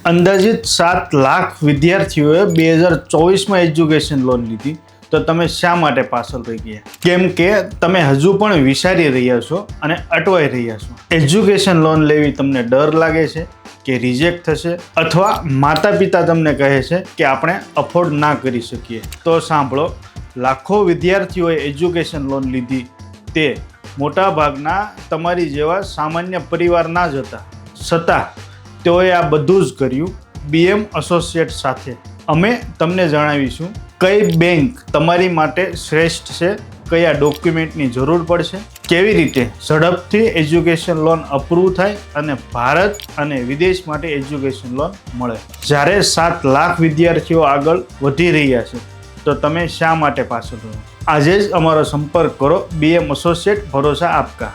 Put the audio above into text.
અંદાજિત 7 લાખ વિદ્યાર્થીઓએ 2024માં education loan લીધી, તો તમે શા માટે પાછળ રહી ગયા? કેમ કે તમે હજુ પણ વિચારી રહ્યા છો અને અટવાઈ રહ્યા છો. એજ્યુકેશન લોન લેવી તમને ડર લાગે છે કે રિજેક્ટ થશે, અથવા માતા પિતા તમને કહે છે કે આપણે અફોર્ડ ના કરી શકીએ. તો સાંભળો, લાખો વિદ્યાર્થીઓએ એજ્યુકેશન લોન લીધી, તે મોટા ભાગના તમારી જેવા સામાન્ય પરિવારના જ હતા. છતાં તેઓએ આ બધું જ કર્યું BM એસોસિએટ સાથે. અમે તમને જણાવીશું કઈ બેંક તમારી માટે શ્રેષ્ઠ છે, કયા ડોક્યુમેન્ટની જરૂર પડશે, કેવી રીતે ઝડપથી એજ્યુકેશન લોન અપ્રૂવ થાય અને ભારત અને વિદેશ માટે એજ્યુકેશન લોન મળે. જ્યારે 7 લાખ વિદ્યાર્થીઓ આગળ વધી રહ્યા છે, તો તમે શા માટે પાછળ રહો? આજે જ અમારો સંપર્ક કરો. BM એસોસિએટ, ભરોસા આપકા.